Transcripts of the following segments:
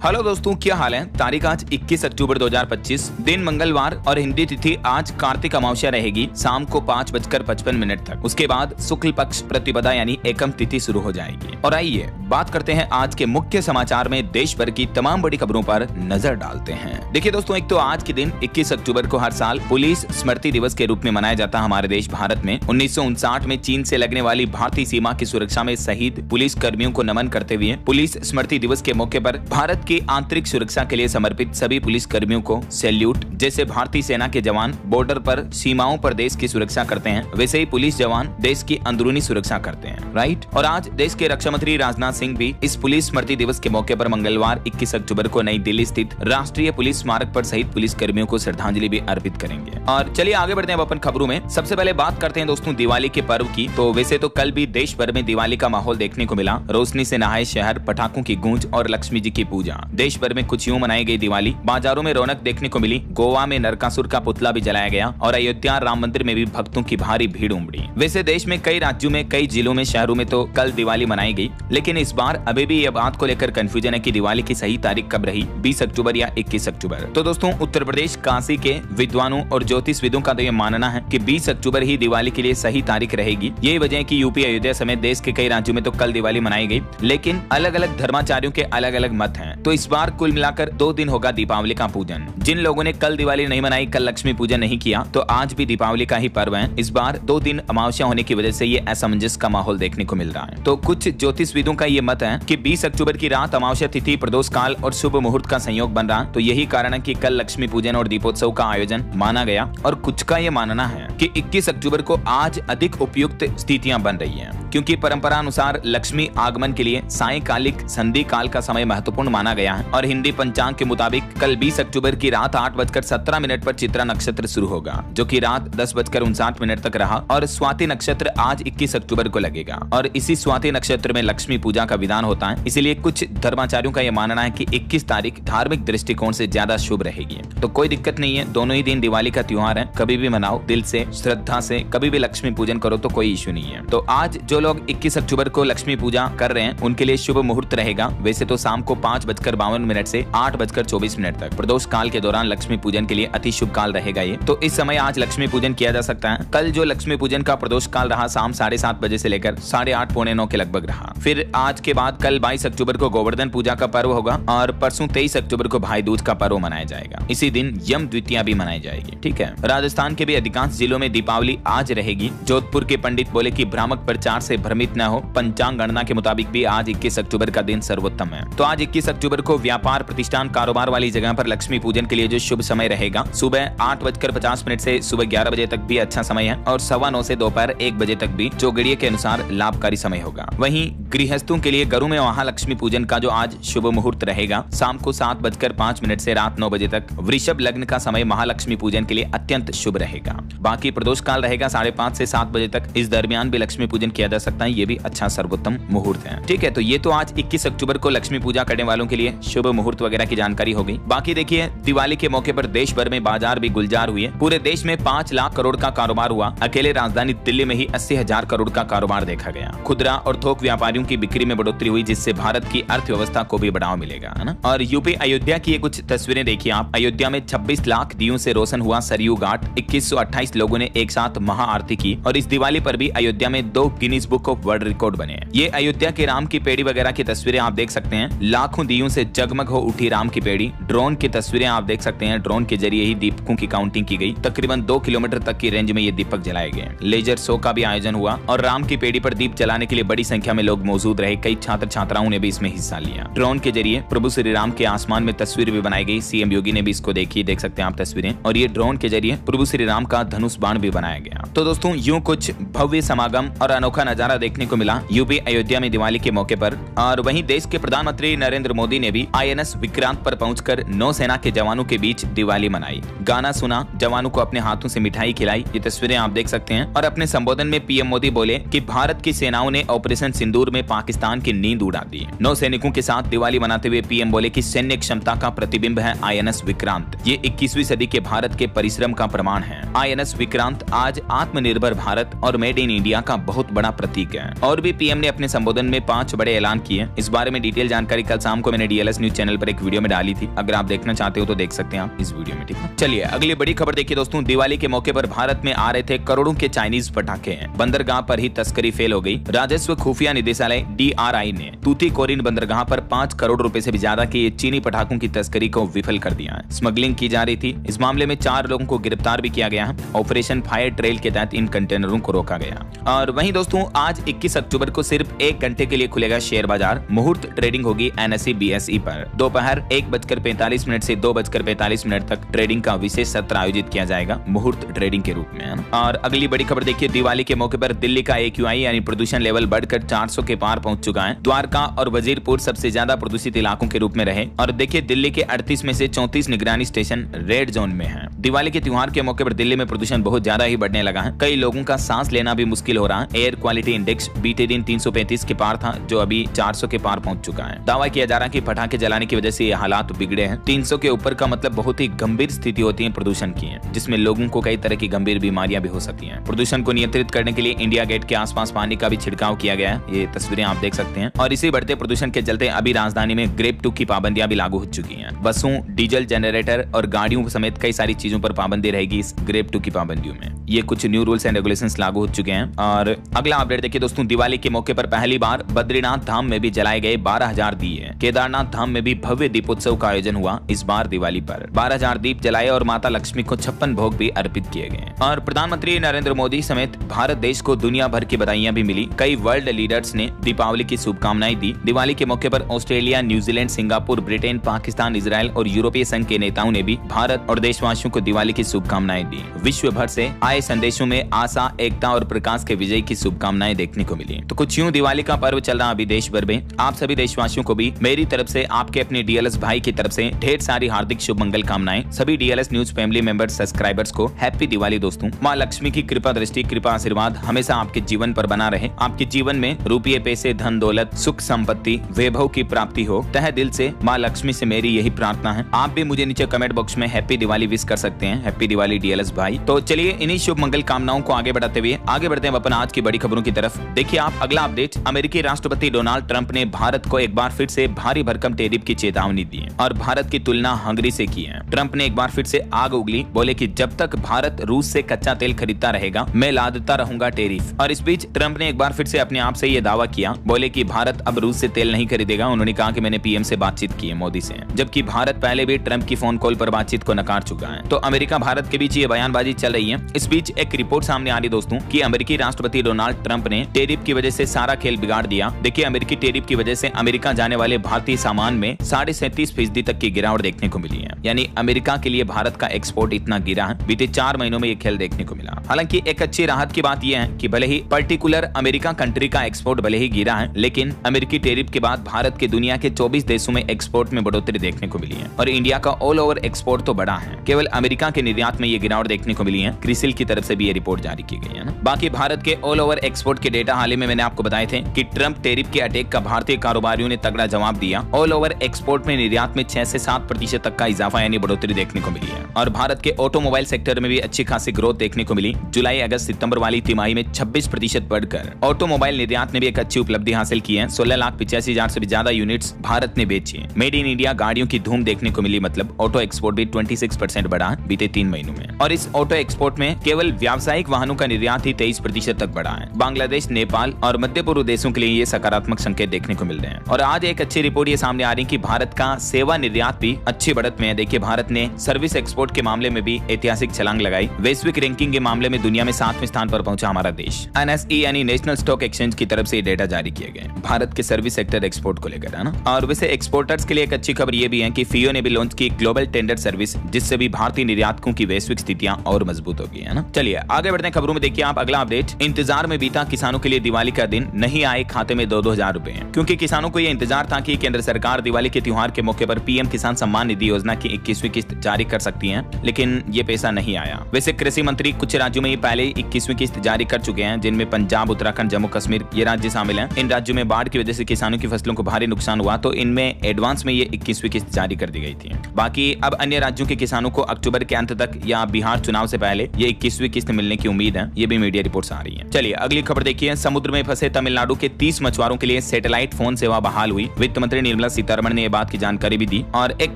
Hello दोस्तों, क्या हाल है। तारीख आज 21 अक्टूबर 2025, दिन मंगलवार और हिंदी तिथि आज कार्तिक अमावस्या रहेगी शाम को 5:55 तक। उसके बाद शुक्ल पक्ष प्रतिपदा यानी एकम तिथि शुरू हो जाएगी। और आइए बात करते हैं आज के मुख्य समाचार में देश भर की तमाम बड़ी खबरों पर नजर डालते हैं। देखिए दोस्तों, एक तो आज के दिन 21 अक्टूबर को हर साल पुलिस स्मृति दिवस के रूप में मनाया जाता है हमारे देश भारत में। 1959 में चीन से लगने वाली भारतीय सीमा की सुरक्षा में शहीद पुलिस कर्मियों को नमन करते हुए पुलिस स्मृति दिवस के मौके पर भारत की आंतरिक सुरक्षा के लिए समर्पित सभी पुलिस कर्मियों को सैल्यूट। जैसे भारतीय सेना के जवान बॉर्डर पर सीमाओं पर देश की सुरक्षा करते हैं, वैसे ही पुलिस जवान देश की अंदरूनी सुरक्षा करते हैं, राइट। और आज देश के रक्षा मंत्री राजनाथ सिंह भी इस पुलिस स्मृति दिवस के मौके पर मंगलवार 21 अक्टूबर को नई दिल्ली स्थित राष्ट्रीय पुलिस स्मारक पर शहीद पुलिस कर्मियों को श्रद्धांजलि भी अर्पित करेंगे। और चलिए आगे बढ़ते हैं अपन खबरों में। सबसे पहले बात करते हैं दोस्तों दिवाली के पर्व की। तो वैसे तो कल भी देश भर में दिवाली का माहौल देखने को मिला। रोशनी से नहाए शहर, पटाखों की गूंज और लक्ष्मी जी की पूजा। देश भर में कुछ यूं मनाई गई दिवाली। बाजारों में रौनक देखने को मिली। गोवा में नरकासुर का पुतला भी जलाया गया और अयोध्या राम मंदिर में भी भक्तों की भारी भीड़ उमड़ी। वैसे देश में कई राज्यों में, कई जिलों में, शहरों में तो कल दिवाली मनाई गई, लेकिन इस बार अभी भी यह बात को लेकर कंफ्यूजन है कि दिवाली की सही तारीख कब रही, 20 अक्टूबर या 21 अक्टूबर। तो दोस्तों उत्तर प्रदेश काशी के विद्वानों और ज्योतिषविदों का तो यह मानना है कि 20 अक्टूबर ही दिवाली के लिए सही तारीख रहेगी। यही वजह है कि यूपी, अयोध्या समेत देश के कई राज्यों में तो कल दिवाली मनाई गई, लेकिन अलग अलग धर्माचार्यों के अलग अलग मत हैं। तो इस बार कुल मिलाकर 2 दिन होगा दीपावली का पूजन। जिन लोगों ने कल दिवाली नहीं मनाई, कल लक्ष्मी पूजन नहीं किया, तो आज भी दीपावली का ही पर्व है। इस बार 2 दिन अमावस्या होने की वजह से ये असमंजस का माहौल देखने को मिल रहा है। तो कुछ ज्योतिषविदों का ये मत है कि 20 अक्टूबर की रात अमावस्या तिथि, प्रदोष काल और शुभ मुहूर्त का संयोग बन रहा, तो यही कारण है कि कल लक्ष्मी पूजन और दीपोत्सव का आयोजन माना गया। और कुछ का ये मानना है कि 21 अक्टूबर को आज अधिक उपयुक्त स्थितियां बन रही हैं, क्योंकि परंपरा अनुसार लक्ष्मी आगमन के लिए सायंकालिक संधि काल का समय महत्वपूर्ण माना गया है। और हिंदी पंचांग के मुताबिक कल 20 अक्टूबर की रात 8:17 पर चित्रा नक्षत्र शुरू होगा, जो कि रात 10:59 तक रहा। और स्वाति नक्षत्र आज 21 अक्टूबर को लगेगा और इसी स्वाति नक्षत्र में लक्ष्मी पूजा का विधान होता है। इसलिए कुछ धर्माचार्यों का यह मानना है कि 21 तारीख धार्मिक दृष्टिकोण से ज्यादा शुभ रहेगी। तो कोई दिक्कत नहीं है, दोनों ही दिन दिवाली का त्योहार है, कभी भी मनाओ दिल से, श्रद्धा से, कभी भी लक्ष्मी पूजन करो, तो कोई इश्यू नहीं है। तो आज जो लोग 21 अक्टूबर को लक्ष्मी पूजा कर रहे हैं उनके लिए शुभ मुहूर्त रहेगा। वैसे तो शाम को 5:52 से 8:24 तक प्रदोष काल के दौरान लक्ष्मी पूजन के लिए अति शुभ काल रहेगा ये। तो इस समय आज लक्ष्मी पूजन किया जा सकता है। कल जो लक्ष्मी पूजन का प्रदोष काल रहा शाम 7:30 बजे से लेकर 8:30 पौने 9 के लगभग रहा। फिर आज के बाद कल 22 अक्टूबर को गोवर्धन पूजा का पर्व होगा और परसों 23 अक्टूबर को भाई दूज का पर्व मनाया जाएगा। इसी दिन यम द्वितीया भी मनाई जाएगी, ठीक है। राजस्थान के भी अधिकांश जिलों में दीपावली आज रहेगी। जोधपुर के पंडित बोले कि भ्रामक प्रचार से भ्रमित न हो, पंचांग गणना के मुताबिक भी आज 21 अक्टूबर का दिन सर्वोत्तम है। तो आज 21 अक्टूबर को व्यापार प्रतिष्ठान, कारोबार वाली जगह पर लक्ष्मी पूजन के लिए जो शुभ समय रहेगा, सुबह 8:50 से सुबह 11 बजे तक भी अच्छा समय है और 9:15 से दोपहर 1 बजे तक भी चौगड़िए के अनुसार लाभकारी समय होगा। वहीं गृहस्थों के लिए घरों में महालक्ष्मी पूजन का जो आज शुभ मुहूर्त रहेगा शाम को 7:05 से रात 9 बजे तक। वृषभ लग्न का समय महालक्ष्मी पूजन के लिए अत्यंत शुभ रहेगा। बाकी प्रदोष काल रहेगा 5:30 से 7 बजे तक। इस दरमियान भी लक्ष्मी पूजन किया जा सकता है, ये भी अच्छा सर्वोत्तम मुहूर्त है, ठीक है। तो ये तो आज 21 अक्टूबर को लक्ष्मी पूजा करने वालों के लिए शुभ मुहूर्त वगैरह की जानकारी हो गई। बाकी देखिए दिवाली के मौके पर देश भर में बाजार भी गुलजार हुए। पूरे देश में 5 लाख करोड़ का कारोबार हुआ। अकेले राजधानी दिल्ली में ही 80,000 करोड़ का कारोबार देखा गया। खुदरा और थोक व्यापारियों की बिक्री में बढ़ोतरी हुई, जिससे भारत की अर्थव्यवस्था को भी बढ़ावा मिलेगा, है ना। और यूपी अयोध्या की ये कुछ तस्वीरें देखिए आप। अयोध्या में 26 लाख दियों से रोशन हुआ सरयू घाट। 2128 लोगों ने एक साथ महाआरती की। और इस दिवाली पर भी अयोध्या में 2 Guinness book of world record बने। ये अयोध्या के राम की पेड़ी वगैरह की तस्वीरें आप देख सकते हैं। लाखों दियों से जगमग हो उठी राम की पेड़ी। ड्रोन की तस्वीरें आप देख सकते हैं। ड्रोन के जरिए ही दीपकों की काउंटिंग की गई। तकरीबन 2 किलोमीटर तक की रेंज में ये दीपक जलाए गए। लेजर शो का भी आयोजन हुआ और राम की पेड़ी पर दीप जलाने के लिए बड़ी संख्या में लोग मौजूद रहे। कई छात्र छात्राओं ने भी इसमें हिस्सा लिया। ड्रोन के जरिए प्रभु श्री राम के आसमान में तस्वीर भी बनाई गई। सीएम योगी ने भी इसको देखी, देख सकते हैं आप तस्वीरें। और ये ड्रोन के जरिए प्रभु श्री राम का धनुष बाण भी बनाया गया। तो दोस्तों यूं कुछ भव्य समागम और अनोखा नजारा देखने को मिला यूपी अयोध्या में दिवाली के मौके पर। और वहीं देश के प्रधानमंत्री नरेंद्र मोदी ने भी INS विक्रांत पर पहुंचकर नौसेना के जवानों के बीच दिवाली मनाई। गाना सुना, जवानों को अपने हाथों से मिठाई खिलाई। ये तस्वीरें आप देख सकते हैं। और अपने संबोधन में पीएम मोदी बोले कि भारत की सेनाओं ने ऑपरेशन सिंदूर में पाकिस्तान की नींद उड़ा दी। नौसैनिकों के साथ दिवाली मनाते हुए पीएम बोले कि सैन्य क्षमता का प्रतिबिंब है INS विक्रांत। ये 21वीं सदी के भारत के परिश्रम का प्रमाण है। INS विक्रांत आज आत्मनिर्भर भारत और मेड इन इंडिया का बहुत बड़ा प्रतीक है। और भी पीएम ने अपने संबोधन में 5 बड़े ऐलान किए। इस बारे में डिटेल जानकारी कल शाम को मैंने डीएलएस न्यूज चैनल पर एक वीडियो में डाली थी, अगर आप देखना चाहते हो तो देख सकते हैं आप इस वीडियो में, ठीक है। चलिए अगली बड़ी खबर देखिए दोस्तों, दिवाली के मौके पर भारत में आ रहे थे करोड़ों के चाइनीज पटाखे, बंदरगाह पर ही तस्करी फेल हो गई। राजस्व खुफिया निदेशालय DRI ने तूतीकोरिन बंदरगाह पर 5 करोड़ रुपए से भी ज्यादा के चीनी पटाखों की तस्करी को विफल कर दिया है। स्मगलिंग की जा रही थी। इस मामले में 4 लोगों को गिरफ्तार भी किया गया है। ऑपरेशन फायर ट्रेल के तहत इन कंटेनरों को रोका गया। और वहीं दोस्तों आज 21 अक्टूबर को सिर्फ 1 घंटे के लिए खुलेगा शेयर बाजार। मुहूर्त ट्रेडिंग होगी NSE BSE पर। दोपहर 1:45 से 2:45 तक ट्रेडिंग का विशेष सत्र आयोजित किया जाएगा, मुहूर्त ट्रेडिंग के रूप में। और अगली बड़ी खबर देखिए, दिवाली के मौके पर दिल्ली का AQI यानी प्रदूषण लेवल बढ़कर 400 के पार पहुंच चुका है। द्वारका और वजीरपुर सबसे ज्यादा प्रदूषित इलाकों के रूप में रहे। और देखिए दिल्ली के 38 में से 34 निगरानी स्टेशन रेड जोन में है। दिवाली के त्योहार के मौके पर दिल्ली में प्रदूषण बहुत ज्यादा ही बढ़ने लगा है। कई लोगों का सांस लेना भी मुश्किल हो रहा है। एयर क्वालिटी इंडेक्स बीते दिन 335 के पार था, जो अभी 400 के पार पहुंच चुका है। दावा किया जा रहा है कि पटाखे जलाने की वजह से ये हालात बिगड़े हैं। 300 के ऊपर का मतलब बहुत ही गंभीर स्थिति होती है प्रदूषण की, जिसमें लोगों को कई तरह की गंभीर बीमारियां भी हो सकती हैं। प्रदूषण को नियंत्रित करने के लिए इंडिया गेट के आसपास पानी का भी छिड़काव किया गया है। ये तस्वीरें आप देख सकते हैं। और इसी बढ़ते प्रदूषण के चलते अभी राजधानी में ग्रेप 2 की पाबंदियां भी लागू हो चुकी हैं। बसों, डीजल जनरेटर और गाड़ियों समेत कई सारी चीजों पर पाबंदी रहेगी इस ग्रेप 2 की पाबंदियों में। ये कुछ न्यू रूल्स एंड रेगुलेशंस लागू हो चुके हैं। और अगला अपडेट देखिए दोस्तों, दिवाली के मौके पर पहली बार बद्रीनाथ धाम में भी जलाए गए 12,000 दिए। केदारनाथ धाम में भी भव्य दीपोत्सव का आयोजन हुआ इस बार दिवाली पर। 12,000 दीप जलाए और माता लक्ष्मी को 56 भोग भी अर्पित किए गए। और प्रधानमंत्री नरेंद्र मोदी समेत भारत देश को दुनिया भर की बधाइयां भी मिली। कई वर्ल्ड लीडर्स ने दीपावली की शुभकामनाएं दी। दिवाली के मौके पर Australia, New Zealand, Singapore, Britain, Pakistan, Israel और यूरोपीय संघ के नेताओं ने भी भारत और देशवासियों को दिवाली की शुभकामनाएं दी। विश्व भर से आए संदेशों में आशा, एकता और प्रकाश के विजय की शुभकामनाएं देखने को मिली। तो कुछ यूं दिवाली का पर्व चल रहा अभी देश भर में। आप सभी देशवासियों को भी मेरी तरफ से, आपके अपने डीएलएस भाई की तरफ से ढेर सारी हार्दिक शुभ मंगल कामनाएं। सभी DLS news family members, subscribers को हैप्पी दिवाली दोस्तों। माँ लक्ष्मी की कृपा दृष्टि, कृपा आशीर्वाद हमेशा आपके जीवन पर बना रहे। आपके जीवन में रुपये, पैसे, धन दौलत, सुख संपत्ति, वैभव की प्राप्ति हो। तहे दिल से माँ लक्ष्मी से मेरी यही प्रार्थना है। आप भी मुझे नीचे कमेंट बॉक्स में हैप्पी दिवाली विश कर सकते हैं। हैप्पी दिवाली डीएलएस भाई। तो चलिए इन्हीं शुभ मंगल कामनाओं को आगे बढ़ाते हुए आगे बढ़ते हैं अपन आज की बड़ी खबरों की तरफ। देखिए आप अगला अपडेट, अमेरिकी राष्ट्रपति डोनाल्ड ट्रंप ने भारत को एक बार फिर से भारी भरकम टैरिफ की चेतावनी दी है और भारत की तुलना हंगरी से की है। ट्रंप ने एक बार फिर से आग उगली, बोले कि जब तक भारत रूस से कच्चा तेल खरीदता रहेगा मैं लादता रहूंगा टैरिफ। और इस बीच ट्रंप ने एक बार फिर से अपने आप से ये दावा किया, बोले कि भारत अब रूस से तेल नहीं खरीदेगा। उन्होंने कहा कि मैंने पीएम से बातचीत की है, मोदी से, जबकि भारत पहले भी ट्रंप की फोन कॉल पर बातचीत को नकार चुका है। तो अमेरिका भारत के बीच ये बयानबाजी चल रही है। इस बीच एक रिपोर्ट सामने आ रही दोस्तों कि अमेरिकी राष्ट्रपति डोनाल्ड ट्रंप ने टैरिफ की वजह से सारा खेल बिगाड़ दिया। देखिए अमेरिकी टैरिफ की वजह से अमेरिका जाने वाले भारतीय सामान में 37.5% तक की गिरावट देखने को मिली है। यानी अमेरिका के लिए भारत का एक्सपोर्ट इतना गिरा है, बीते 4 महीनों में ये खेल देखने को मिला। हालांकि एक अच्छी राहत की बात यह है कि भले ही पर्टिकुलर अमेरिका कंट्री का एक्सपोर्ट भले ही गिरा है, लेकिन अमेरिकी टैरिफ के बाद भारत के दुनिया के 24 देशों में एक्सपोर्ट में बढ़ोतरी देखने को मिली है और इंडिया का ऑल ओवर एक्सपोर्ट तो बढ़ा है। केवल अमेरिका के निर्यात में ये गिरावट देखने को मिली है। क्रिसिल की तरफ से भी ये रिपोर्ट जारी की गई है ना। बाकी भारत के ऑल ओवर एक्सपोर्ट के डेटा हाल ही में मैंने आपको बताए थे कि ट्रंप टैरिफ के अटैक का भारतीय कारोबारियों ने तगड़ा जवाब दिया। ऑल ओवर एक्सपोर्ट में निर्यात में 6 से 7% तक का इजाफा यानी बढ़ोतरी देखने को मिली है और भारत के ऑटोमोबाइल सेक्टर में भी अच्छी खासी ग्रोथ देखने को मिली। जुलाई अगस्त सितंबर वाली तिमाही में 26% बढ़कर ऑटोमोबाइल निर्यात में भी एक अच्छी उपलब्धि हासिल की है। 16,85,000 से भी ज्यादा यूनिट्स भारत ने बेची। मेड इन इंडिया गाड़ियों की धूम देखने को मिली, मतलब ऑटो एक्सपोर्ट भी 26% बढ़ा बीते 3 महीनों में। और इस ऑटो एक्सपोर्ट में केवल व्यावसायिक वाहनों का निर्यात ही 23% तक बढ़ा है। बांग्लादेश, नेपाल और मध्य पूर्व देशों के लिए ये सकारात्मक संकेत देखने को मिल रहे हैं। और आज एक अच्छी रिपोर्ट ये सामने आ रही है कि भारत का सेवा निर्यात भी अच्छी बढ़त में है। देखिए भारत ने सर्विस एक्सपोर्ट के मामले में भी ऐतिहासिक छलांग लगाई। वैश्विक रैंकिंग के मामले में दुनिया में 7वें स्थान पर पहुंचा हमारा देश। NSE यानी नेशनल स्टॉक एक्सचेंज की तरफ से डेटा जारी किए गए भारत के सर्विस सेक्टर एक्सपोर्ट को लेकर, है ना। और वैसे एक्सपोर्टर्स के लिए एक अच्छी खबर ये भी है कि FIIO ने भी लॉन्च की ग्लोबल टेंडर सर्विस, जिससे भी भारतीय निर्यातकों की वैश्विक स्थितियां और मजबूत होगी, है ना। चलिए आगे बढ़ते हैं खबरों में। देखिए आप अगला अपडेट, इंतजार में बीता किसानों के लिए दिवाली का दिन, नहीं आए खाते में 2-2 हजार रुपए, क्योंकि किसानों को यह इंतजार था कि केंद्र सरकार दिवाली के त्योहार के मौके पर पीएम किसान सम्मान निधि योजना की 21वीं किस्त जारी कर सकती है, लेकिन ये पैसा नहीं आया। वैसे कृषि मंत्री कुछ राज्यों में पहले 21वीं किस्त जारी कर चुके हैं, जिनमें पंजाब, उत्तराखंड, जम्मू कश्मीर ये राज्य शामिल हैं। इन राज्यों में बाढ़ की वजह से किसानों की फसलों को भारी नुकसान हुआ, तो इनमें एडवांस में ये 21वीं किस्त जारी कर दी गई थी। बाकी अब अन्य राज्यों के किसानों को अक्टूबर के अंत तक या बिहार चुनाव से पहले ये 21वीं किस्त मिलने की उम्मीद है। ये भी मीडिया रिपोर्ट्स आ रही है। चलिए अगली खबर देखिए, समुद्र में फंसे तमिलनाडु के 30 मछुआरों के लिए सैटेलाइट फोन सेवा बहाल हुई। वित्त मंत्री निर्मला सीतारमण ने यह बात की जानकारी भी दी। और एक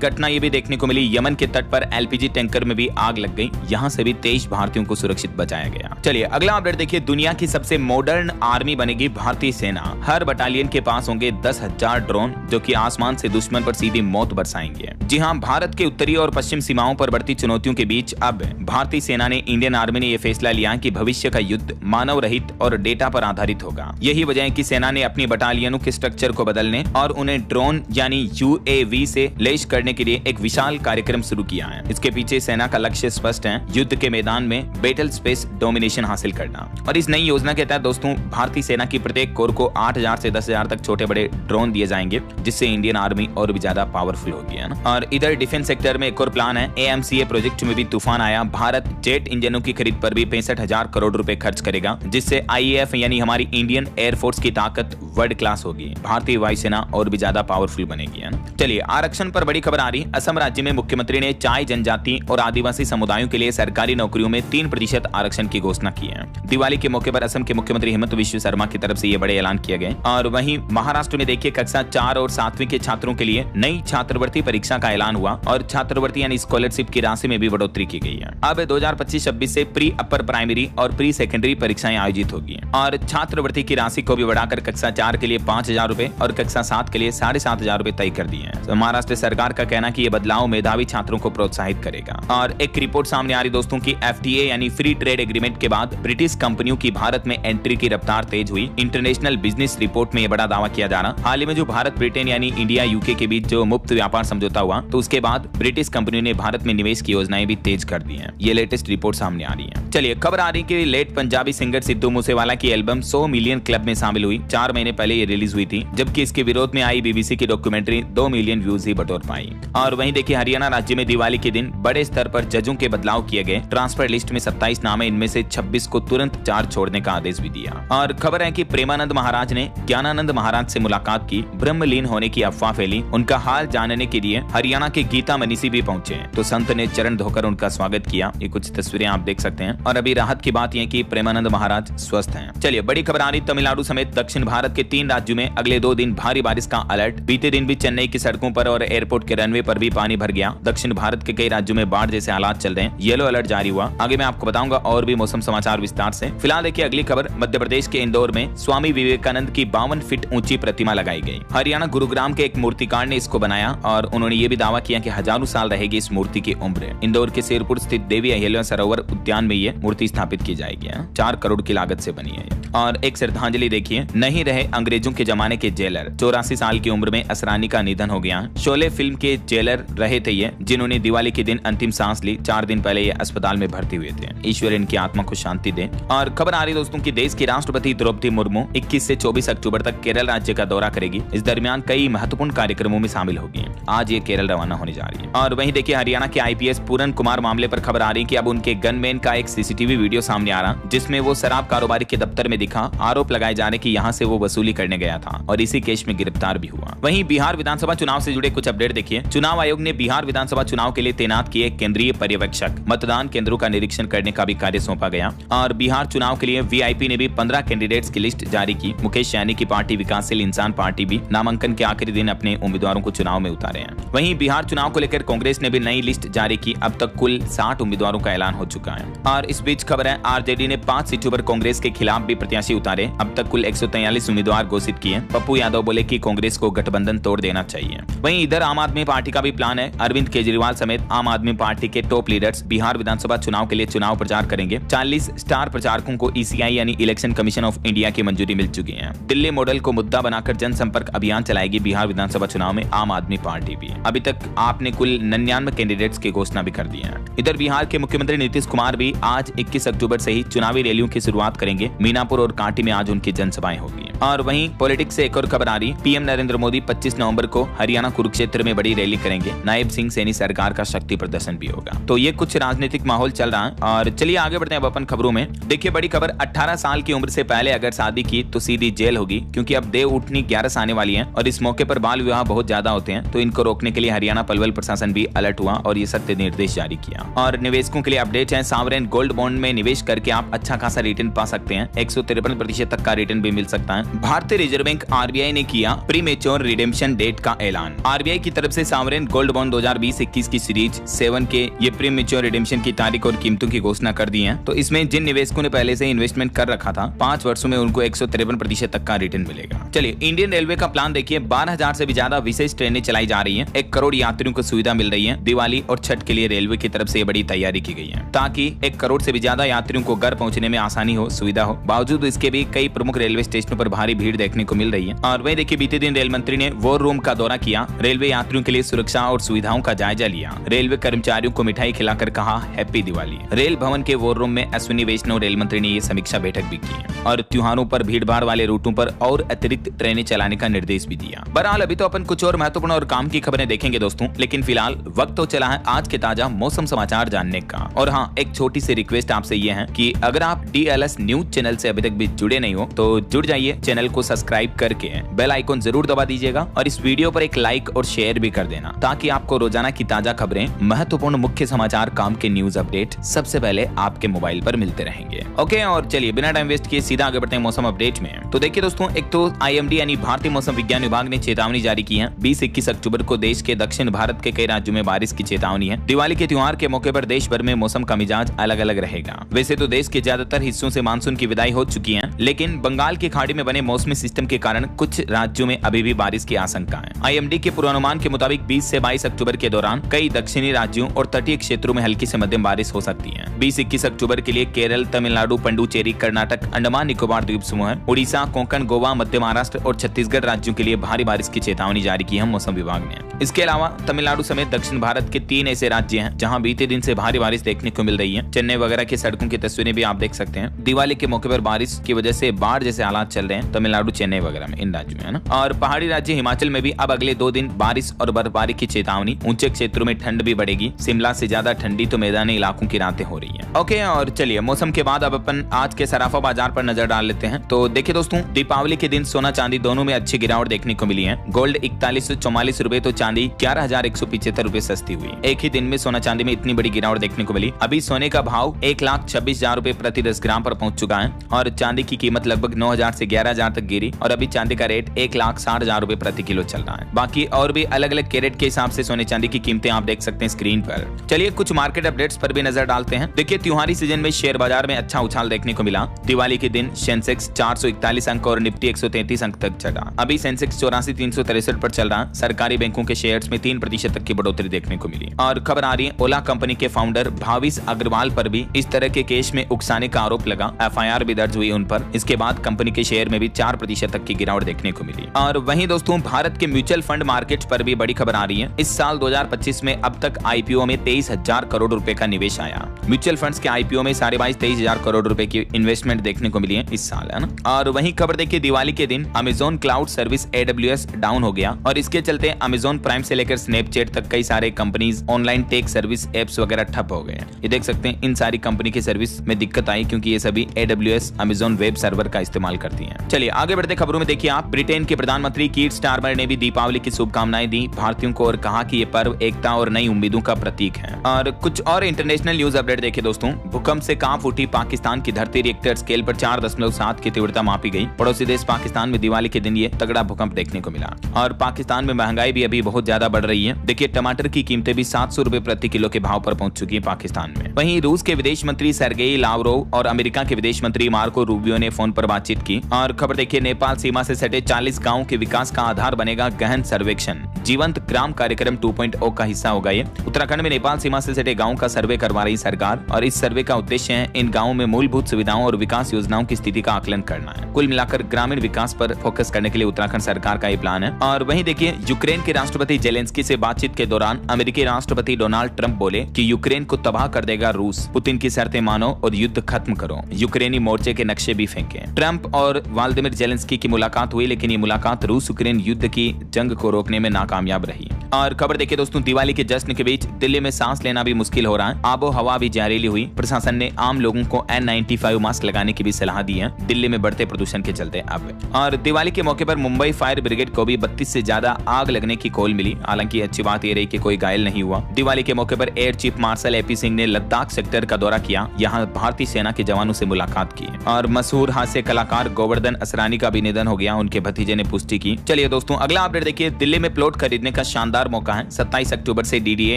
घटना ये भी देखने को मिली, यमन के तट पर एलपीजी टैंकर में भी आग लग गई, यहाँ से भी 23 भारतीयों को सुरक्षित बचाया गया। चलिए अगला अपडेट देखिए, दुनिया की सबसे मॉडर्न आर्मी बनेगी भारतीय सेना। हर बटालियन के पास होंगे 10,000 ड्रोन जो कि आसमान से दुश्मन पर सीधी मौत बरसाएंगे। जी हाँ, भारत के उत्तरी और पश्चिम सीमाओं पर बढ़ती चुनौतियों के बीच अब भारतीय सेना ने, इंडियन आर्मी ने यह फैसला लिया कि भविष्य का युद्ध मानव रहित और डेटा पर आधारित होगा। यही वजह है कि सेना ने अपनी बटालियनों के स्ट्रक्चर को बदलने और उन्हें ड्रोन यानी UAV से लैस करने के लिए एक विशाल कार्यक्रम शुरू किया है। इसके पीछे सेना का लक्ष्य स्पष्ट है, युद्ध के मैदान में बैटल स्पेस डोमिनेशन हासिल करना। और इस नई योजना के तहत दोस्तों, भारतीय सेना की प्रत्येक कोर को 8,000 से 10,000 तक छोटे बड़े ड्रोन दिए जाएंगे, जिससे इंडियन आर्मी और भी ज्यादा पावरफुल होगी, है ना। और इधर डिफेंस सेक्टर में एक और प्लान है, AMCA प्रोजेक्ट में भी तूफान आया। भारत जेट इंजनों की खरीद पर भी 65,000 करोड़ रुपए खर्च करेगा, जिससे IAF यानी हमारी इंडियन एयरफोर्स की ताकत वर्ल्ड क्लास होगी। भारतीय वायुसेना और भी ज्यादा पावरफुल बनेगी, है ना। चलिए आरक्षण पर बड़ी खबर आ रही। असम राज्य में मुख्यमंत्री ने चाय जनजाति और आदिवासी समुदायों के लिए सरकारी नौकरियों में 3% आरक्षण की घोषणा की है। दिवाली के मौके पर असम के मुख्यमंत्री हेमंत बिस्वा शर्मा की तरफ से ये बड़े ऐलान किए गए। और वहीं महाराष्ट्र में देखिए, कक्षा 4 और 7वीं के छात्रों के लिए नई छात्रवृत्ति परीक्षा का ऐलान हुआ और छात्रवृत्ति यानी स्कॉलरशिप की राशि में भी बढ़ोतरी की गई है। अब 2025-26 से प्री अपर प्राइमरी और प्री सेकेंडरी परीक्षाएं आयोजित होगी और छात्रवृत्ति की राशि को भी बढ़ाकर कक्षा 4 के लिए 5,000 रुपए और कक्षा 7 के लिए 7,500 रुपए तय कर दिए हैं। तो महाराष्ट्र सरकार का कहना कि यह बदलाव मेधावी छात्रों को प्रोत्साहित करेगा। और एक रिपोर्ट सामने आ रही दोस्तों की, FTA यानी फ्री ट्रेड एग्रीमेंट के बाद ब्रिटिश कंपनियों की भारत में एंट्री की रफ्तार तेज हुई। इंटरनेशनल बिजनेस रिपोर्ट में यह बड़ा दावा किया जा रहा। हाल ही में जो भारत ब्रिटेन यानी इंडिया UK के बीच जो मुक्त व्यापार समझौता हुआ, तो उसके बाद ब्रिटिश कंपनियों ने भारत में निवेश की योजनाएं भी तेज कर दी हैं। ये लेटेस्ट रिपोर्ट सामने आ रही है। चलिए खबर आ रही कि लेट पंजाबी सिंगर सिद्धू मूसेवाला की एल्बम 100 मिलियन क्लब में शामिल हुई। 4 महीने पहले ये रिलीज हुई थी, जबकि इसके विरोध में आई BBC की डॉक्यूमेंट्री 2 मिलियन व्यूज ही बटोर पाई। और वहीं देखिए, हरियाणा राज्य में दिवाली के दिन बड़े स्तर पर जजों के बदलाव किए गए। ट्रांसफर लिस्ट में 27 नाम है, इनमें से 26 को तुरंत चार्ज छोड़ने का आदेश भी दिया। और खबर है कि प्रेमानंद महाराज ने ज्ञानानंद महाराज से मुलाकात की, ब्रह्मलीन होने की अफवाह फैली। उनका हाल जानने के लिए हरियाणा के गीता मनीषी भी पहुंचे, तो संत ने चरण धोकर उनका स्वागत किया। ये कुछ तस्वीरें आप देख सकते हैं। और अभी राहत की बात यह कि प्रेमानंद महाराज स्वस्थ हैं। चलिए बड़ी खबर आ रही, तमिलनाडु समेत दक्षिण भारत के 3 राज्यों में अगले 2 दिन भारी बारिश का अलर्ट। बीते दिन भी चेन्नई की सड़कों पर और एयरपोर्ट के रनवे पर भी पानी भर गया। दक्षिण भारत के कई राज्यों में बाढ़ जैसे हालात चल रहे हैं। येलो अलर्ट जारी हुआ। आगे मैं आपको बताऊंगा और भी मौसम समाचार विस्तार से। फिलहाल देखिए अगली खबर, मध्य प्रदेश के इंदौर में स्वामी विवेकानंद की 52 फीट ऊंची प्रतिमा लगाई गई। हरियाणा गुरुग्राम के एक मूर्तिकार ने इसको बनाया और उन्होंने ये भी दावा किया कि हजारों साल रहेगी इस मूर्ति की उम्र। इंदौर के शेरपुर स्थित देवी अहिल्या सरोवर उद्यान में ये मूर्ति स्थापित की जाएगी। 4 करोड़ की लागत से बनी है। और एक श्रद्धांजलि देखिए, नहीं रहे अंग्रेजों के जमाने के जेलर। 84 साल की उम्र में असरानी का निधन हो गया। शोले फिल्म के जेलर रहे थे ये, जिन्होंने दिवाली के दिन अंतिम सांस ली। 4 दिन पहले ये अस्पताल में भर्ती हुए थे। ईश्वर इनकी आत्मा को शांति दे। और खबर आ रही दोस्तों की, देश की राष्ट्रपति द्रौपदी मुर्मू 21 से 24 अक्टूबर तक केरल राज्य का दौरा करेगी। इस दरमियान कई महत्वपूर्ण कार्यक्रमों में शामिल होगी। आज ये केरल रवाना होने जा रही है। और वहीं देखिए, हरियाणा के IPS पूरन कुमार मामले पर खबर आ रही कि अब उनके गनमैन का एक CCTV वीडियो सामने आ रहा, जिसमें वो शराब कारोबारी के दफ्तर में दिखा। आरोप लगाए जा रहे कि यहाँ से वो वसूली करने गया था और इसी केस में गिरफ्तार भी हुआ। वहीं बिहार विधानसभा चुनाव से जुड़े कुछ अपडेट देखिए। चुनाव आयोग ने बिहार विधानसभा चुनाव के लिए तैनात किए केंद्रीय पर्यवेक्षक। मतदान केंद्रों का निरीक्षण करने का भी कार्य सौंपा गया। और बिहार चुनाव के लिए VIP ने भी 15 कैंडिडेट्स की लिस्ट जारी की। मुकेश सैनी की पार्टी विकासशील इंसान पार्टी भी नामांकन के आखिरी दिन अपने उम्मीदवारों को चुनाव में उतारे हैं। वहीं बिहार चुनाव को लेकर कांग्रेस ने भी नई लिस्ट जारी की। अब तक कुल 60 उम्मीदवारों का ऐलान हो चुका है। और इस बीच खबर है, RJD ने 5 सीटों पर कांग्रेस के खिलाफ भी प्रत्याशी उतारे। अब तक कुल 143 उम्मीदवार घोषित किए। पप्पू यादव बोले कि कांग्रेस को गठबंधन तोड़ देना चाहिए। वहीं इधर आम आदमी पार्टी का भी प्लान है। अरविंद केजरीवाल समेत आम आदमी पार्टी के टॉप लीडर्स बिहार विधानसभा चुनाव के लिए चुनाव प्रचार करेंगे। 40 स्टार प्रचारकों को ECI यानी इलेक्शन कमीशन ऑफ इंडिया की मंजूरी मिल चुकी है। दिल्ली मॉडल को मुद्दा बनाकर जनसंपर्क अभियान चलाएगी बिहार विधानसभा चुनाव में आम आदमी पार्टी भी। अभी तक आपने कुल 99 कैंडिडेट्स की घोषणा भी कर दी है। इधर बिहार के मुख्यमंत्री नीतीश कुमार भी आज 21 अक्टूबर से ही चुनावी रैलियों की शुरुआत करेंगे। मीनापुर और कांटी में आज उनकी जनसभाएं होगी। और वहीं पॉलिटिक्स से एक और खबर आ रही, PM नरेंद्र मोदी 25 नवंबर को हरियाणा कुरुक्षेत्र में बड़ी रैली करेंगे। नायब सिंह सैनी सरकार का शक्ति प्रदर्शन भी होगा। तो ये कुछ राजनीतिक माहौल चल रहा है। और चलिए आगे बढ़ते हैं अब अपन खबरों में। देखिए बड़ी खबर, 18 साल की उम्र से पहले अगर शादी की तो सीधी जेल होगी, क्योंकि अब देव उठनी 11 आने वाली है और इस मौके पर बाल विवाह बहुत ज्यादा होते हैं। तो इनको रोकने के लिए हरियाणा पलवल प्रशासन भी अलर्ट हुआ और ये सख्त निर्देश जारी किया। और निवेशकों के लिए अपडेट है, सावरेन गोल्ड बॉन्ड में निवेश करके आप अच्छा खासा रिटर्न पा सकते हैं। 153% तक का रिटर्न भी मिल सकता है। भारतीय रिजर्व बैंक RBI ने किया प्रीमेच्योर रिडेम्पशन डेट का ऐलान। आरबीआई की तरफ से सॉवरेन गोल्ड बॉन्ड 2020-21 की सीरीज 7 के ये प्री मैच्योर रिडेम्पशन की तारीख और कीमतों की घोषणा कर दी है। तो इसमें जिन निवेशकों ने पहले से इन्वेस्टमेंट कर रखा था 5 वर्षों में उनको 153% तक का रिटर्न मिलेगा। चलिए इंडियन रेलवे का प्लान देखिए। 12,000 से भी ज्यादा विशेष ट्रेनें चलाई जा रही है। 1 करोड़ यात्रियों को सुविधा मिल रही है। दिवाली और छठ के लिए रेलवे की तरफ से बड़ी तैयारी की गई है ताकि 1 करोड़ से भी ज्यादा यात्रियों को घर पहुंचने में आसानी हो, सुविधा हो। बावजूद इसके भी कई प्रमुख रेलवे स्टेशनों पर भारी भीड़ देखने को मिल रही है। और वही देखिए बीते दिन रेल मंत्री ने वॉर रूम का दौरा किया, रेलवे यात्रियों के लिए सुरक्षा और सुविधाओं का जायजा लिया। रेलवे कर्मचारियों को मिठाई खिलाकर कहा हैप्पी दिवाली। रेल भवन के वॉर रूम में अश्विनी वैष्णव रेल मंत्री ने ये समीक्षा बैठक भी की है और त्योहारों पर भीड़-भाड़ वाले रूटों पर और अतिरिक्त ट्रेनें चलाने का निर्देश भी दिया। बहरहाल अभी तो अपन कुछ और महत्वपूर्ण और काम की खबरें देखेंगे दोस्तों, लेकिन फिलहाल वक्त तो चला है आज के ताजा मौसम समाचार जानने का। और हाँ, एक छोटी सी रिक्वेस्ट आपसे ये है कि अगर आप DLS न्यूज चैनल से अभी तक भी जुड़े नहीं हो तो जुड़ जाइए, चैनल को सब्सक्राइब करके बेल आइकन जरूर दबा दीजिएगा और इस वीडियो पर एक लाइक और शेयर भी कर देना ताकि आपको रोजाना की ताजा खबरें, महत्वपूर्ण मुख्य समाचार, काम के न्यूज अपडेट सबसे पहले आपके मोबाइल पर मिलते रहेंगे। ओके, और चलिए बिना टाइम वेस्ट किए सीधा आगे बढ़ते हैं मौसम अपडेट में। तो देखिए दोस्तों, एक तो IMD यानी भारतीय मौसम विज्ञान विभाग ने चेतावनी जारी की है। 20-21 अक्टूबर को देश के दक्षिण भारत के कई राज्यों में बारिश की चेतावनी है। दिवाली के त्योहार के मौके पर देश भर में मौसम का मिजाज अलग अलग रहेगा। वैसे तो देश के ज्यादातर हिस्सों से मानसून की विदाई हो चुकी है, लेकिन बंगाल की खाड़ी में बने मौसमी सिस्टम के कारण कुछ राज्यों में अभी भी बारिश की आशंका है। IMD के पूर्वानुमान के मुताबिक 20 से 22 अक्टूबर के दौरान कई दक्षिणी राज्यों और तटीय क्षेत्रों में हल्की से मध्यम बारिश हो सकती है। 20-21 अक्टूबर के लिए केरल, तमिलनाडु, पुडुचेरी, कर्नाटक, अंडमान निकोबार द्वीप समूह, उड़ीसा, कोंकण, गोवा, मध्य महाराष्ट्र और छत्तीसगढ़ राज्यों के लिए भारी बारिश की चेतावनी जारी की है मौसम विभाग ने। इसके अलावा तमिलनाडु समेत दक्षिण भारत के 3 ऐसे राज्य हैं जहां बीते दिन से भारी बारिश देखने को मिल रही है। चेन्नई वगैरह की सड़कों की तस्वीरें भी आप देख सकते हैं। दिवाली के मौके पर बारिश की वजह से बाढ़ जैसे हालात चल रहे हैं तमिलनाडु, चेन्नई वगैरह में, इन राज्यों में, है ना। और पहाड़ी राज्य हिमाचल में भी अब अगले 2 दिन बारिश और बर्फबारी की चेतावनी। ऊंचे क्षेत्रों में ठंड भी बढ़ेगी। शिमला से ज्यादा ठंडी तो मैदानी इलाकों की रातें हो रही है। ओके, और चलिए मौसम के बाद अब अपन आज के सराफा बाजार पर नजर डाल लेते हैं। तो देखिए दोस्तों, दीपावली के दिन सोना चांदी दोनों में अच्छी गिरावट देखने को मिली है। गोल्ड 4144 रुपए तो चांदी 11,175 रुपए सस्ती हुई। एक ही दिन में सोना चांदी में इतनी बड़ी गिरावट देखने को मिली। अभी सोने का भाव 1,26,000 रुपए प्रति 10 ग्राम पर पहुंच चुका है और चांदी की कीमत लगभग 9,000 से 11,000 तक गिरी और अभी चांदी का रेट 1,60,000 रुपए प्रति किलो चल रहा है। बाकी और भी अलग अलग कैरेट के हिसाब से सोने चांदी की कीमतें आप देख सकते हैं स्क्रीन पर। चलिए कुछ मार्केट अपडेट्स पर भी नजर डालते हैं। देखिए त्योहारी सीजन में शेयर बाजार में अच्छा उछाल देखने को मिला। दिवाली के दिन सेंसेक्स 441 अंक और निफ्टी 133 अंक तक चढ़ा। अभी सेंसेक्स 84,363 पर चल रहा। सरकारी बैंकों के शेयर्स में 3% तक की बढ़ोतरी देखने को मिली। और खबर आ रही है ओला कंपनी के फाउंडर भाविश अग्रवाल पर भी इस तरह के केस में उकसाने का आरोप लगा। FIR भी दर्ज हुई उन पर। इसके बाद कंपनी के शेयर में भी 4% तक की गिरावट देखने को मिली। और वहीं दोस्तों भारत के म्यूचुअल फंड मार्केट पर भी बड़ी खबर आ रही है। इस साल 2025 में अब तक IPO में 23,000 करोड़ रुपए का निवेश आया। म्यूचुअल फंड्स के IPO में 22,500 करोड़ रुपए की इन्वेस्टमेंट देखने को मिली है इस साल, है ना। और वहीं खबर देखिए दिवाली के दिन Amazon cloud service AWS down हो गया और इसके चलते अमेजोन प्राइम से लेकर स्नैपचैट तक कई सारे companies online tech service apps वगैरह ठप हो गए। ये देख सकते हैं इन सारी कंपनी की सर्विस में दिक्कत आई क्योंकि ये सभी AWS अमेजोन वेब सर्वर का इस्तेमाल करती हैं। चलिए आगे बढ़ते खबरों में देखिए आप, ब्रिटेन के प्रधानमंत्री कीर स्टारमर ने भी दीपावली की शुभकामनाएं दी भारतीयों को और कहा कि ये पर्व एकता और नई उम्मीदों का प्रतीक है। और कुछ और इंटरनेशनल न्यूज अपडेट देखिए दोस्तों, भूकंप से कांप उठी पाकिस्तान की धरती। रिक्टर स्केल पर 4.7 की तीव्रता मापी गई। पड़ोसी देश पाकिस्तान में दिवाली के दिन ये तगड़ा भूकंप देखने को मिला। और पाकिस्तान में महंगाई भी अभी बहुत ज्यादा बढ़ रही है। देखिए टमाटर की कीमतें भी 700 रुपए प्रति किलो के भाव पर पहुंच चुकी है पाकिस्तान में। वहीं रूस के विदेश मंत्री सर्गेई लावरोव और अमेरिका के विदेश मंत्री मार्को रूबियो ने फोन पर बातचीत की। और खबर देखिए नेपाल सीमा से सटे 40 गाँव के विकास का आधार बनेगा गहन सर्वेक्षण। जीवंत ग्राम कार्यक्रम 2.0 का हिस्सा होगा ये। उत्तराखंड में नेपाल सीमा से सटे गाँव का सर्वे करवा रही सरकार और इस सर्वे का उद्देश्य है इन गाँवों में मूलभूत सुविधाओं और विकास योजनाओं की स्थिति का आकलन करना है। कुल मिलाकर ग्रामीण विकास पर फोकस करने के लिए उत्तराखंड सरकार का ये प्लान है। और वहीं देखिए यूक्रेन के राष्ट्रपति जेलेंस्की से बातचीत के दौरान अमेरिकी राष्ट्रपति डोनाल्ड ट्रंप बोले कि यूक्रेन को तबाह कर देगा रूस, पुतिन की शर्तें मानो और युद्ध खत्म करो, यूक्रेनी मोर्चे के नक्शे भी फेंके। ट्रंप और व्लादिमीर जेलेंस्की की मुलाकात हुई लेकिन ये मुलाकात रूस यूक्रेन युद्ध की जंग को रोकने में नाकामयाब रही। और खबर देखिए दोस्तों, दिवाली के जश्न के बीच दिल्ली में सांस लेना भी मुश्किल हो रहा है। आबो हवा भी जहरीली हुई। प्रशासन ने आम लोगों को N95 मास्क लगाने की भी सलाह दी है दिल्ली में बढ़ते प्रदूषण के चलते अब। और दिवाली के मौके पर मुंबई फायर ब्रिगेड को भी 32 से ज्यादा आग लगने की कॉल मिली। हालांकि अच्छी बात यह रही कि कोई घायल नहीं हुआ। दिवाली के मौके पर air chief marshal AP Singh ने लद्दाख सेक्टर का दौरा किया। यहाँ भारतीय सेना के जवानों से मुलाकात की। और मशहूर हास्य कलाकार गोवर्धन असरानी का भी निधन हो गया, उनके भतीजे ने पुष्टि की। चलिए चलिए दोस्तों अगला अपडेट देखिए, दिल्ली में प्लॉट खरीदने का शानदार मौका है। 27 अक्टूबर से डीडीए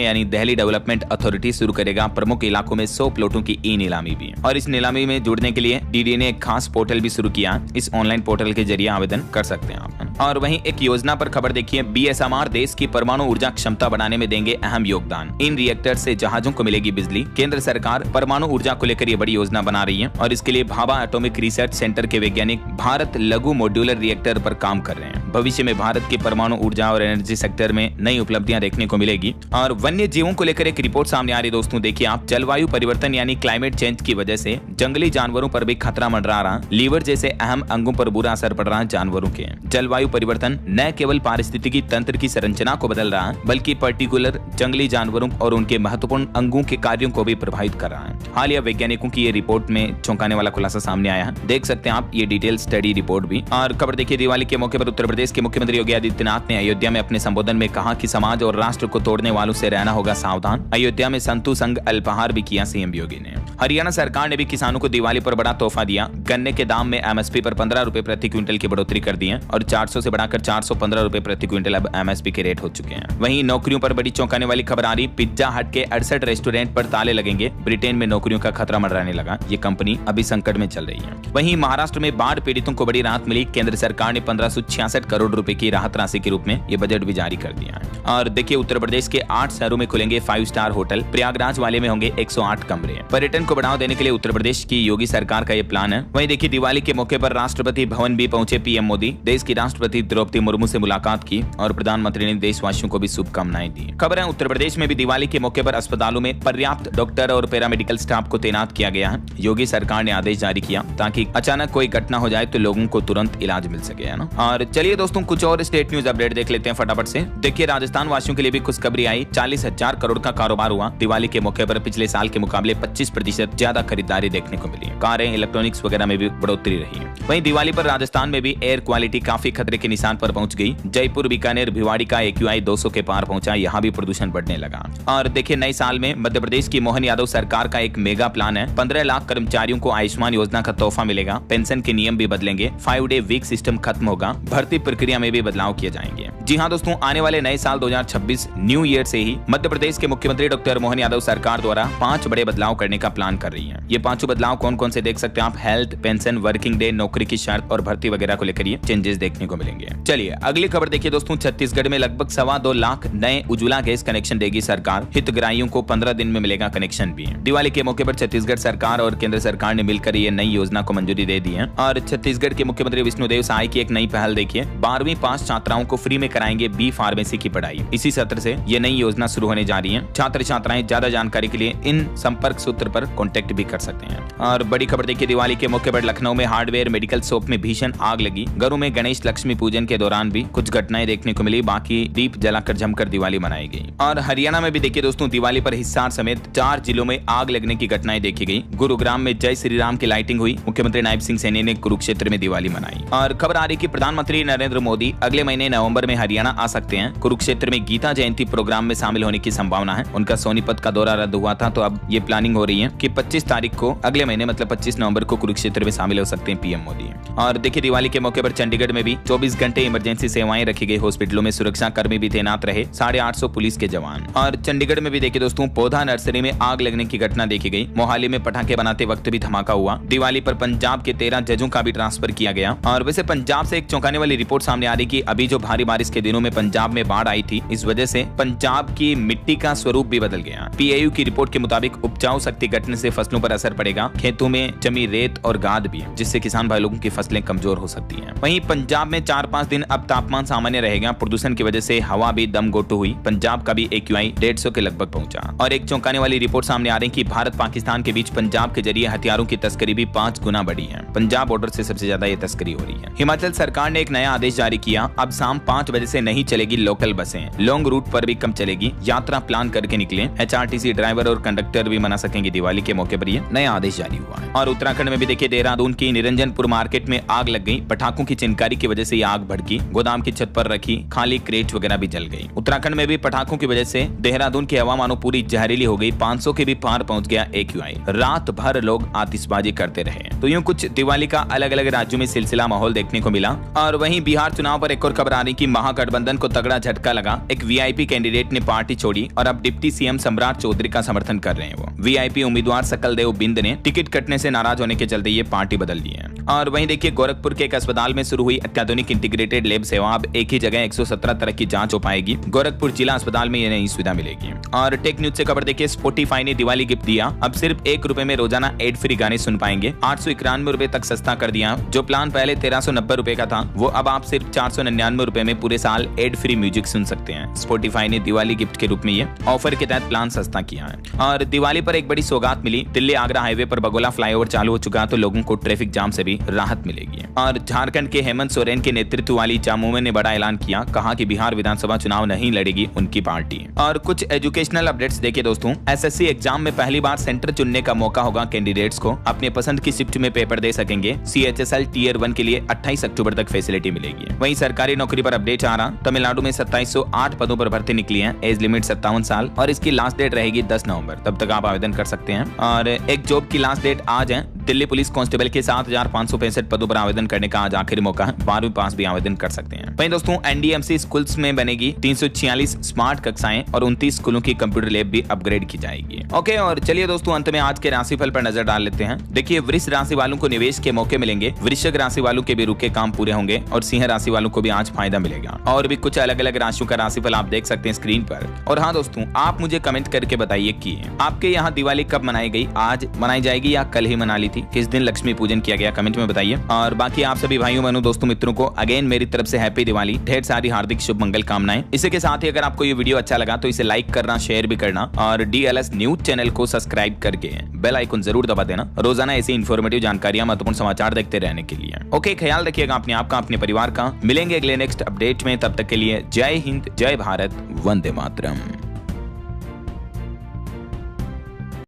यानी दिल्ली डेवलपमेंट अथॉरिटी शुरू करेगा प्रमुख इलाकों में 100 प्लॉटों की ई नीलामी भी। और इस नीलामी में जुड़ने के लिए डीडीए ने एक खास पोर्टल भी शुरू किया। इस ऑनलाइन पोर्टल के जरिए आवेदन कर सकते हैं आप। और वहीं एक योजना पर खबर देखिए, बीएसएमआर देश की परमाणु ऊर्जा क्षमता बढ़ाने में देंगे अहम योगदान। इन रिएक्टर से जहाजों को मिलेगी बिजली। केंद्र सरकार परमाणु ऊर्जा को लेकर ये बड़ी योजना बना रही है और इसके लिए भाभा एटॉमिक रिसर्च सेंटर के वैज्ञानिक भारत लघु मॉड्यूलर रिएक्टर पर काम कर रहे हैं। भविष्य में भारत के परमाणु ऊर्जा और एनर्जी सेक्टर में नई उपलब्धियां देखने को मिलेगी। और वन्य जीवों को लेकर एक रिपोर्ट सामने आ रही दोस्तों, देखिए आप, जलवायु परिवर्तन यानी क्लाइमेट चेंज की वजह से जंगली जानवरों पर भी खतरा मंडरा रहा। लीवर जैसे अहम अंगों पर बुरा असर पड़ रहा है जानवरों के। जलवायु परिवर्तन न केवल पारिस्थितिकी तंत्र की संरचना को बदल रहा है बल्कि पर्टिकुलर जंगली जानवरों और उनके महत्वपूर्ण अंगों के कार्यों को भी प्रभावित कर रहा है। हालिया वैज्ञानिकों की ये रिपोर्ट में चौंकाने वाला खुलासा सामने आया है। देख सकते हैं आप ये डिटेल स्टडी रिपोर्ट भी। और खबर देखिए, दिवाली के मौके पर उत्तर प्रदेश के मुख्यमंत्री योगी आदित्यनाथ ने अयोध्या में अपने संबोधन में कहा कि समाज और राष्ट्र को तोड़ने वालों से रहना होगा सावधान। अयोध्या में संतु संग अल्पाहार भी किया सीएम योगी ने। हरियाणा सरकार ने भी किसानों को दिवाली पर बड़ा तोहफा दिया। गन्ने के दाम में एमएसपी पर 15 रुपए प्रति क्विंटल की बढ़ोतरी कर दी है और 400 से बढ़ाकर 415 रुपए प्रति क्विंटल अब एमएसपी के रेट हो चुके हैं। वहीं नौकरियों पर बड़ी चौंकाने वाली खबर आ रही, पिज्जा हट के 68 रेस्टोरेंट पर ताले लगेंगे। ब्रिटेन में नौकरियों का खतरा मंडराने लगा। ये कंपनी अभी संकट में चल रही है। वहीं महाराष्ट्र में बाढ़ पीड़ितों को बड़ी राहत मिली। केंद्र सरकार ने 1566 करोड़ रुपए की राहत राशि के रूप में ये बजट भी जारी कर दिया है। और देखिए उत्तर प्रदेश के 8 शहरों में खुलेंगे 5 स्टार होटल। प्रयागराज वाले में होंगे 108 कमरे। पर्यटन को बढ़ावा देने के लिए उत्तर प्रदेश की योगी सरकार का ये प्लान है। वहीं देखिए दिवाली के मौके पर राष्ट्रपति भवन भी पहुंचे पीएम मोदी। देश की राष्ट्रपति द्रौपदी मुर्मू से मुलाकात की और प्रधानमंत्री ने देशवासियों को भी शुभकामनाएं दी। खबर है उत्तर प्रदेश में भी दिवाली के मौके पर अस्पतालों में पर्याप्त डॉक्टर और पैरामेडिकल स्टाफ को तैनात किया गया है। योगी सरकार ने आदेश जारी किया ताकि अचानक कोई घटना हो जाए तो लोगों को तुरंत इलाज मिल सके, है ना। और चलिए दोस्तों कुछ और स्टेट न्यूज अपडेट देख लेते हैं फटाफट से। देखिए राजस्थान वासियों के लिए भी खुशखबरी आई। 40,000 करोड़ का कारोबार हुआ। दिवाली के मौके पर पिछले साल के मुकाबले 25% ज्यादा खरीदारी देखने को मिली। कारें, इलेक्ट्रॉनिक्स वगैरह में भी बढ़ोतरी रही है। वहीं दिवाली पर राजस्थान में भी एयर क्वालिटी काफी खतरे के निशान पर पहुंच गई। जयपुर, बीकानेर, भिवाड़ी का AQI 200 के पार पहुंचा। यहाँ भी प्रदूषण बढ़ने लगा। और देखिए नए साल में मध्य प्रदेश की मोहन यादव सरकार का एक मेगा प्लान है। 15 लाख कर्मचारियों को आयुष्मान योजना का तोहफा मिलेगा। पेंशन के नियम भी बदलेंगे। 5 डे वीक सिस्टम खत्म होगा। भर्ती प्रक्रिया में भी बदलाव किए जाएंगे। जी हाँ दोस्तों, आने वाले नए साल 2026 न्यू ईयर से ही मध्य प्रदेश के मुख्यमंत्री डॉक्टर मोहन यादव सरकार द्वारा 5 बड़े बदलाव करने का प्लान कर रही है। ये 5 बदलाव कौन कौन से देख सकते हैं आप। हेल्थ, पेंशन, वर्किंग डे, नौकरी की शर्त और भर्ती वगैरह को लेकर ये चेंजेस देखने को मिलेंगे। चलिए अगली खबर देखिए दोस्तों, छत्तीसगढ़ में लगभग 2.25 लाख नए उज्ज्वला गैस कनेक्शन देगी सरकार। हितग्राहियों को 15 दिन में मिलेगा कनेक्शन भी। दिवाली के मौके पर छत्तीसगढ़ सरकार और केंद्र सरकार ने मिलकर ये नई योजना को मंजूरी दे दी है। और छत्तीसगढ़ के मुख्यमंत्री विष्णुदेव साय की एक नई पहल देखिए, 12वीं पास छात्राओं को फ्री में कराएंगे बी फार्मेसी की पढ़ाई। इसी सत्र से ये नई योजना शुरू होने जा रही है। छात्र छात्राएं ज्यादा जानकारी के लिए इन संपर्क सूत्र पर कॉन्टेक्ट भी कर सकते हैं। और बड़ी खबर देखिए, दिवाली के मौके पर लखनऊ में हार्डवेयर मेडिकल शॉप में भीषण आग लगी। घरों में गणेश लक्ष्मी पूजन के दौरान भी कुछ घटनाएं देखने को मिली। बाकी दीप जलाकर जमकर दिवाली मनाई गई। और हरियाणा में भी देखिए दोस्तों, दिवाली पर हिसार समेत 4 जिलों में आग लगने की घटनाएं देखी गई। गुरुग्राम में जय श्री राम की लाइटिंग हुई। मुख्यमंत्री नायब सिंह सैनी ने कुरुक्षेत्र में दिवाली मनाई। और खबर आ रही कि प्रधानमंत्री नरेंद्र मोदी अगले महीने नवंबर में हरियाणा आ सकते हैं। कुरुक्षेत्र में गीता जयंती प्रोग्राम में शामिल होने की संभावना है। उनका सोनीपत का दौरा रद्द हुआ था, तो अब ये प्लानिंग हो रही है कि 25 तारीख को अगले महीने मतलब 25 नवंबर को कुरुक्षेत्र में शामिल हो सकते हैं पीएम मोदी। और देखिए दिवाली के मौके पर चंडीगढ़ में भी 24 घंटे इमरजेंसी सेवाएं रखी गई। हॉस्पिटलों में सुरक्षा कर्मी भी तैनात रहे, 850 पुलिस के जवान। और चंडीगढ़ में भी देखिए दोस्तों, पौधा नर्सरी में आग लगने की घटना देखी गई। मोहाली में पटाखे बनाते वक्त भी धमाका हुआ। दिवाली पर पंजाब के 13 जजों का भी ट्रांसफर किया गया। और वैसे पंजाब से एक चौंकाने वाली रिपोर्ट सामने आ रही कि अभी जो भारी बारिश के दिनों में पंजाब में बाढ़ आई थी, इस वजह से पंजाब की मिट्टी का स्वरूप भी बदल गया। PAU की रिपोर्ट के मुताबिक उपजाऊ शक्ति घटने से फसलों पर असर पड़ेगा। खेतों में जमी रेत और गाद भी, जिससे किसान भाई लोगों की फसलें कमजोर हो सकती हैं। वहीं पंजाब में 4-5 दिन अब तापमान सामान्य रहेगा। प्रदूषण की वजह से हवा भी दम घोटू हुई। पंजाब का भी AQI 150 के लगभग पहुंचा। और एक चौंकाने वाली रिपोर्ट सामने आ रही कि भारत पाकिस्तान के बीच पंजाब के जरिए हथियारों की तस्करी भी 5 गुना बढ़ी है। पंजाब बॉर्डर से सबसे ज्यादा ये तस्करी हो रही है। हिमाचल सरकार ने एक नया आदेश जारी किया। अब शाम 5 बजे से नहीं चलेगी लोकल बसें। लॉन्ग रूट पर भी कम चलेगी। यात्रा प्लान करके निकले। HRTC ड्राइवर और कंडक्टर भी मना सकेंगे। दिवाली के मौके पर ये नया आदेश जारी हुआ है। और उत्तराखंड में भी देखिए, देहरादून की निरंजनपुर मार्केट में आग लग गई। पटाखों की चिनकारी की वजह से ये आग भड़की। गोदाम की छत पर रखी खाली क्रेट वगैरह भी जल गई। उत्तराखंड में भी पटाखों की वजह से देहरादून की हवा मानो पूरी जहरीली हो गई। 500 के भी पार पहुंच गया AQI। रात भर लोग आतिशबाजी करते रहे। तो यूं कुछ दिवाली का अलग अलग राज्यों में सिलसिला माहौल देखने को मिला। और वहीं बिहार बिहार चुनाव पर एक और खबर आ रही कि महागठबंधन को तगड़ा झटका लगा। एक वीआईपी कैंडिडेट ने पार्टी छोड़ी और अब डिप्टी सीएम सम्राट चौधरी का समर्थन कर रहे हैं। वो वीआईपी उम्मीदवार सकलदेव बिंद ने टिकट कटने से नाराज होने के चलते ये पार्टी बदल ली है। और वहीं देखिए गोरखपुर के एक अस्पताल में शुरू हुई अत्याधुनिक इंटीग्रेटेड लैब सेवा अब एक ही जगह 117 तरह की जांच हो पाएगी। गोरखपुर जिला अस्पताल में ये नई सुविधा मिलेगी। और टेक न्यूज से खबर देखिए स्पॉटिफाई ने दिवाली गिफ्ट दिया। अब सिर्फ ₹1 में रोजाना एड फ्री गाने सुन पाएंगे। 891 रुपए तक सस्ता कर दिया। जो प्लान पहले 1390 रुपए का था वो अब आप सिर्फ 499 रुपए में पूरे साल एड फ्री म्यूजिक सुन सकते हैं। स्पॉटिफाई ने दिवाली गिफ्ट के रूप में ये ऑफर के तहत प्लान सस्ता किया है। और दिवाली पर एक बड़ी सौगात मिली। दिल्ली आगरा हाईवे पर बगोला फ्लाईओवर चालू हो चुका तो लोगों को ट्रैफिक जाम से भी राहत मिलेगी। और झारखंड के हेमंत सोरेन के नेतृत्व वाली चामुमे ने बड़ा ऐलान किया। कहा कि बिहार विधानसभा चुनाव नहीं लड़ेगी उनकी पार्टी। और कुछ एजुकेशनल अपडेट्स देखिए दोस्तों। एसएससी एग्जाम में पहली बार सेंटर चुनने का मौका होगा। कैंडिडेट्स को अपने पसंद की शिफ्ट में पेपर दे सकेंगे। CHSL Tier 1 के लिए 28 अक्टूबर तक फैसिलिटी मिलेगी। वहीं सरकारी नौकरी पर अपडेट आ रहा। तमिलनाडु में 2708 पदों पर भर्ती निकली है। एज लिमिट 57 साल और इसकी लास्ट डेट रहेगी 10 नवंबर। तब तक आप आवेदन कर सकते हैं। और एक जॉब की लास्ट डेट आज है। दिल्ली पुलिस कांस्टेबल के 7565 पदों पर आवेदन करने का आज आखिरी मौका है। 12वीं पास भी आवेदन कर सकते हैं। वहीं दोस्तों NDMC स्कूल्स में बनेगी 346 स्मार्ट कक्षाएं और 29 स्कूलों की कंप्यूटर लैब भी अपग्रेड की जाएगी। ओके, और चलिए दोस्तों अंत में आज के राशिफल पर नजर डाल लेते हैं। देखिए वृष राशि वालों को निवेश के मौके मिलेंगे। वृश्चिक राशि वालों के भी रुके काम पूरे होंगे और सिंह राशि वालों को भी आज फायदा मिलेगा। और भी कुछ अलग अलग राशियों का राशिफल आप देख सकते हैं स्क्रीन पर। और हाँ दोस्तों, आप मुझे कमेंट करके बताइए कि आपके यहाँ दिवाली कब मनाई गई, आज मनाई जाएगी या कल ही मना ली थी, किस दिन लक्ष्मी पूजन किया गया, कमेंट में बताइए। और बाकी आप सभी भाइयों बहनों दोस्तों मित्रों को अगेन मेरी तरफ से हैप्पी दिवाली, ढेर सारी हार्दिक शुभ मंगल कामनाएं। इसी के साथ ही अगर आपको ये वीडियो अच्छा लगा तो इसे लाइक करना, शेयर भी करना और DLS न्यूज चैनल को सब्सक्राइब करके बेल आइकन जरूर दबा देना रोजाना ऐसी इन्फॉर्मेटिव जानकारियां, महत्वपूर्ण समाचार देखते रहने के लिए। ओके, ख्याल रखिएगा अपने आप का, अपने परिवार का। मिलेंगे अगले नेक्स्ट अपडेट में, तब तक के लिए जय हिंद, जय भारत, वंदे मातरम।